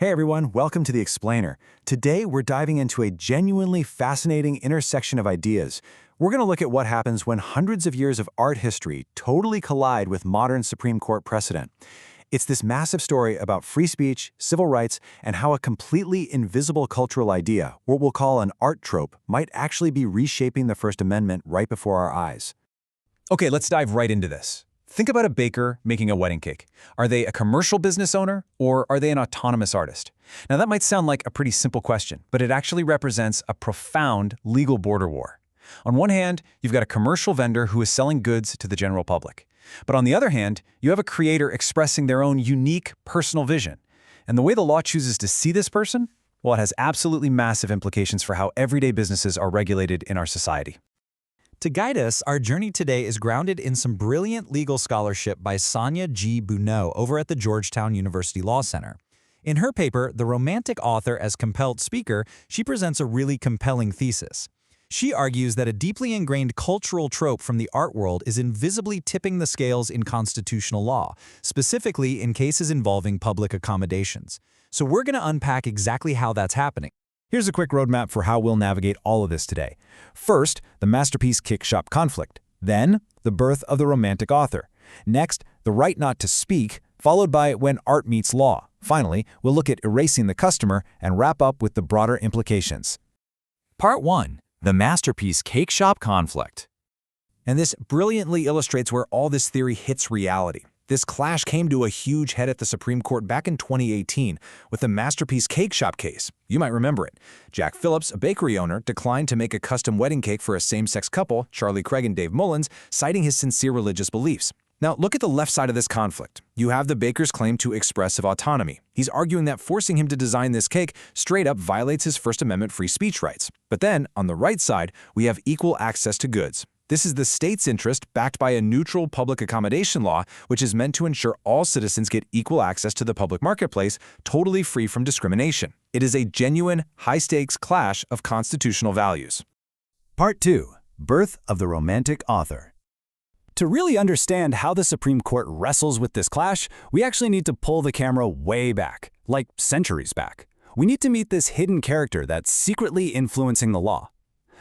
Hey everyone, welcome to The Explainer. Today we're diving into a genuinely fascinating intersection of ideas. We're going to look at what happens when hundreds of years of art history totally collide with modern Supreme Court precedent. It's this massive story about free speech, civil rights, and how a completely invisible cultural idea, what we'll call an art trope, might actually be reshaping the First Amendment right before our eyes. Okay, let's dive right into this. Think about a baker making a wedding cake. Are they a commercial business owner or are they an autonomous artist? Now that might sound like a pretty simple question, but it actually represents a profound legal border war. On one hand, you've got a commercial vendor who is selling goods to the general public. But on the other hand, you have a creator expressing their own unique personal vision. And the way the law chooses to see this person, well, it has absolutely massive implications for how everyday businesses are regulated in our society. To guide us, our journey today is grounded in some brilliant legal scholarship by Sonia G. Buneau over at the Georgetown University Law Center. In her paper, The Romantic Author as Compelled Speaker, she presents a really compelling thesis. She argues that a deeply ingrained cultural trope from the art world is invisibly tipping the scales in constitutional law, specifically in cases involving public accommodations. So we're going to unpack exactly how that's happening. Here's a quick roadmap for how we'll navigate all of this today. First, the masterpiece cake shop conflict. Then, the birth of the romantic author. Next, the right not to speak, followed by when art meets law. Finally, we'll look at erasing the customer and wrap up with the broader implications. Part 1. The masterpiece cake shop conflict. And this brilliantly illustrates where all this theory hits reality. This clash came to a huge head at the Supreme Court back in 2018 with the masterpiece cake shop case. You might remember it. Jack Phillips, a bakery owner, declined to make a custom wedding cake for a same-sex couple, Charlie Craig and Dave Mullins, citing his sincere religious beliefs. Now, look at the left side of this conflict. You have the baker's claim to expressive autonomy. He's arguing that forcing him to design this cake straight up violates his First Amendment free speech rights. But then, on the right side, we have equal access to goods. This is the state's interest backed by a neutral public accommodation law, which is meant to ensure all citizens get equal access to the public marketplace, totally free from discrimination. It is a genuine, high-stakes clash of constitutional values. Part 2. Birth of the Romantic Author. To really understand how the Supreme Court wrestles with this clash, we actually need to pull the camera way back, like centuries back. We need to meet this hidden character that's secretly influencing the law.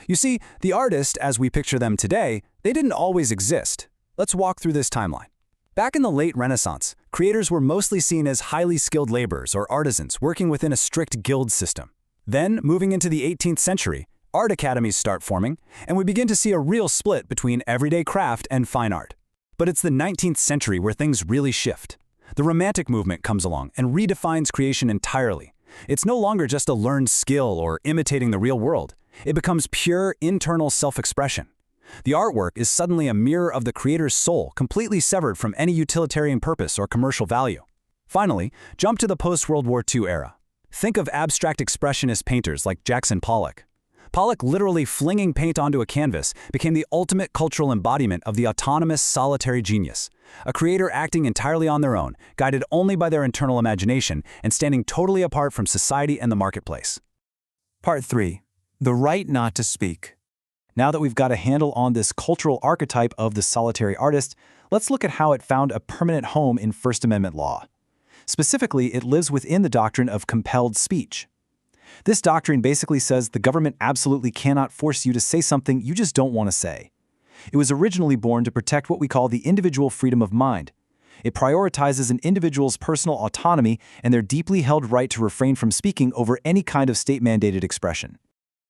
You see, the artists, as we picture them today, they didn't always exist. Let's walk through this timeline. Back in the late Renaissance, creators were mostly seen as highly skilled laborers or artisans working within a strict guild system. Then, moving into the 18th century, art academies start forming, and we begin to see a real split between everyday craft and fine art. But it's the 19th century where things really shift. The Romantic movement comes along and redefines creation entirely. It's no longer just a learned skill or imitating the real world. It becomes pure internal self-expression. The artwork is suddenly a mirror of the creator's soul, completely severed from any utilitarian purpose or commercial value. Finally, jump to the post-World War II era. Think of abstract expressionist painters like Jackson Pollock. Pollock literally flinging paint onto a canvas became the ultimate cultural embodiment of the autonomous, solitary genius. A creator acting entirely on their own, guided only by their internal imagination, and standing totally apart from society and the marketplace. Part 3. The right not to speak. Now that we've got a handle on this cultural archetype of the solitary artist, let's look at how it found a permanent home in First Amendment law. Specifically, it lives within the doctrine of compelled speech. This doctrine basically says the government absolutely cannot force you to say something you just don't want to say. It was originally born to protect what we call the individual freedom of mind. It prioritizes an individual's personal autonomy and their deeply held right to refrain from speaking over any kind of state-mandated expression.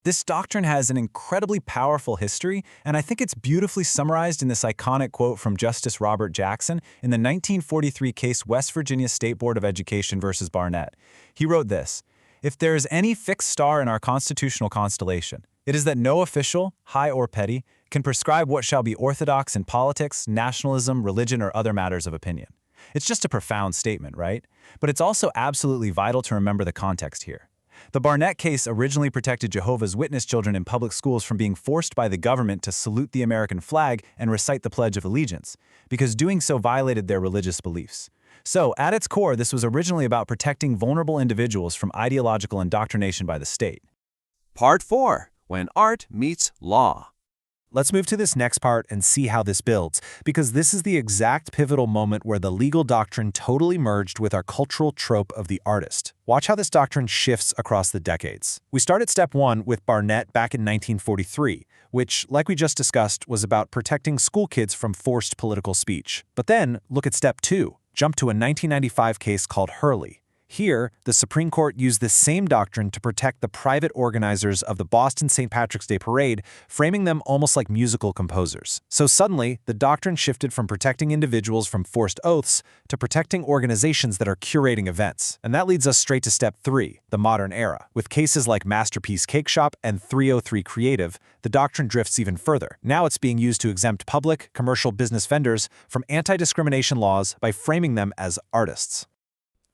This doctrine has an incredibly powerful history, and I think it's beautifully summarized in this iconic quote from Justice Robert Jackson in the 1943 case West Virginia State Board of Education versus Barnett. He wrote this: "If there is any fixed star in our constitutional constellation, it is that no official, high or petty, can prescribe what shall be orthodox in politics, nationalism, religion, or other matters of opinion." It's just a profound statement, right? But it's also absolutely vital to remember the context here. The Barnett case originally protected Jehovah's Witness children in public schools from being forced by the government to salute the American flag and recite the Pledge of Allegiance, because doing so violated their religious beliefs. So, at its core, this was originally about protecting vulnerable individuals from ideological indoctrination by the state. Part 4. When art meets law. let's move to this next part and see how this builds, because this is the exact pivotal moment where the legal doctrine totally merged with our cultural trope of the artist. Watch how this doctrine shifts across the decades. We start at step 1 with Barnett back in 1943, which, like we just discussed, was about protecting school kids from forced political speech. But then, look at step 2. Jump to a 1995 case called Hurley. Here, the Supreme Court used this same doctrine to protect the private organizers of the Boston St. Patrick's Day Parade, framing them almost like musical composers. So suddenly, the doctrine shifted from protecting individuals from forced oaths to protecting organizations that are curating events. And that leads us straight to step 3, the modern era. With cases like Masterpiece Cake Shop and 303 Creative, the doctrine drifts even further. Now it's being used to exempt public, commercial business vendors from anti-discrimination laws by framing them as artists.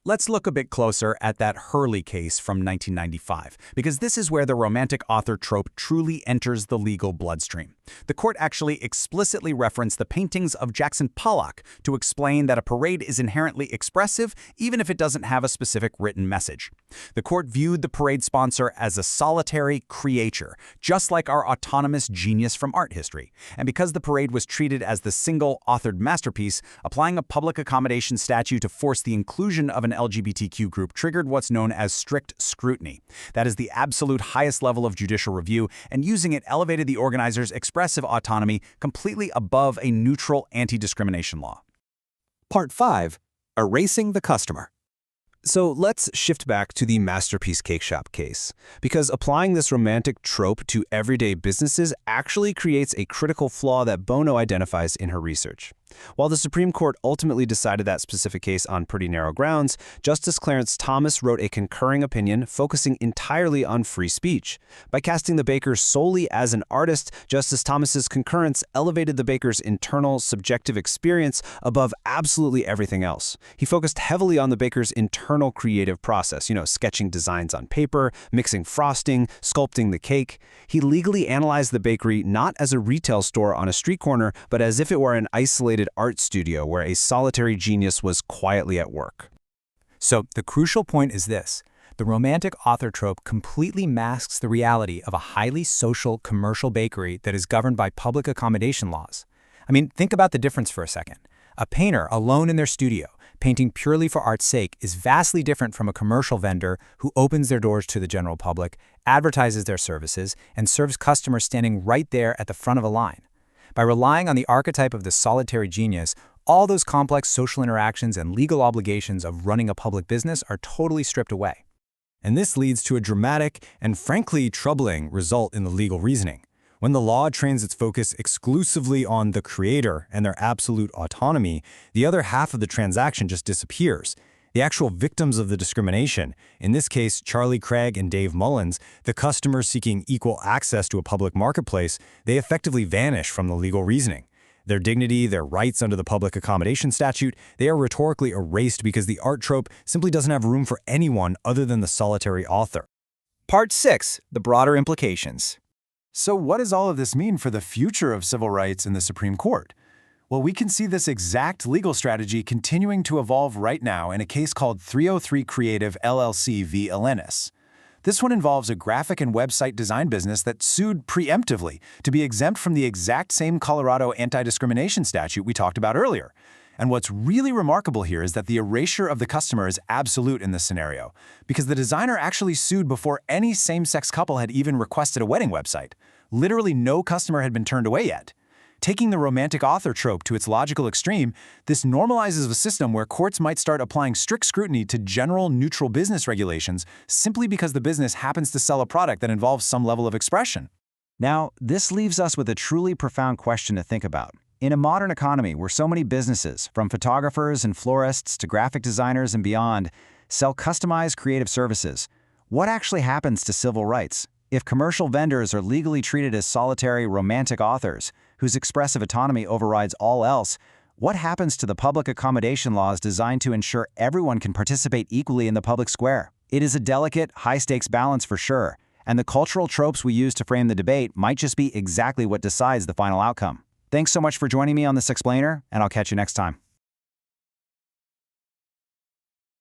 Let's look a bit closer at that Hurley case from 1995, because this is where the romantic author trope truly enters the legal bloodstream. The court actually explicitly referenced the paintings of Jackson Pollock to explain that a parade is inherently expressive even if it doesn't have a specific written message. The court viewed the parade sponsor as a solitary creature, just like our autonomous genius from art history. And because the parade was treated as the single authored masterpiece, applying a public accommodation statute to force the inclusion of an LGBTQ group triggered what's known as strict scrutiny. That is the absolute highest level of judicial review, and using it elevated the organizers' expressive autonomy completely above a neutral anti-discrimination law. Part 5. Erasing the customer. So let's shift back to the Masterpiece Cake Shop case, because applying this romantic trope to everyday businesses actually creates a critical flaw that Bono identifies in her research. While the Supreme Court ultimately decided that specific case on pretty narrow grounds, Justice Clarence Thomas wrote a concurring opinion focusing entirely on free speech. By casting the baker solely as an artist, Justice Thomas's concurrence elevated the baker's internal, subjective experience above absolutely everything else. He focused heavily on the baker's internal creative process, sketching designs on paper, mixing frosting, sculpting the cake. He legally analyzed the bakery not as a retail store on a street corner, but as if it were an isolated art studio where a solitary genius was quietly at work. So the crucial point is this. The romantic author trope completely masks the reality of a highly social commercial bakery that is governed by public accommodation laws. I mean, think about the difference for a second. A painter alone in their studio, painting purely for art's sake, is vastly different from a commercial vendor who opens their doors to the general public, advertises their services, and serves customers standing right there at the front of a line. By relying on the archetype of the solitary genius, all those complex social interactions and legal obligations of running a public business are totally stripped away. And this leads to a dramatic and frankly troubling result in the legal reasoning. When the law trains its focus exclusively on the creator and their absolute autonomy, the other half of the transaction just disappears. The actual victims of the discrimination, in this case Charlie Craig and Dave Mullins, the customers seeking equal access to a public marketplace, they effectively vanish from the legal reasoning. Their dignity, their rights under the public accommodation statute, they are rhetorically erased because the art trope simply doesn't have room for anyone other than the solitary author. Part 6. The broader implications. So what does all of this mean for the future of civil rights in the Supreme Court? Well, we can see this exact legal strategy continuing to evolve right now in a case called 303 Creative LLC v. Elenis. This one involves a graphic and website design business that sued preemptively to be exempt from the exact same Colorado anti-discrimination statute we talked about earlier. And what's really remarkable here is that the erasure of the customer is absolute in this scenario, because the designer actually sued before any same-sex couple had even requested a wedding website. Literally no customer had been turned away yet. Taking the romantic author trope to its logical extreme, this normalizes a system where courts might start applying strict scrutiny to general neutral business regulations simply because the business happens to sell a product that involves some level of expression. Now, this leaves us with a truly profound question to think about. In a modern economy where so many businesses, from photographers and florists to graphic designers and beyond, sell customized creative services, what actually happens to civil rights? If commercial vendors are legally treated as solitary romantic authors, whose expressive autonomy overrides all else, what happens to the public accommodation laws designed to ensure everyone can participate equally in the public square? It is a delicate, high-stakes balance for sure, and the cultural tropes we use to frame the debate might just be exactly what decides the final outcome. Thanks so much for joining me on this explainer, and I'll catch you next time.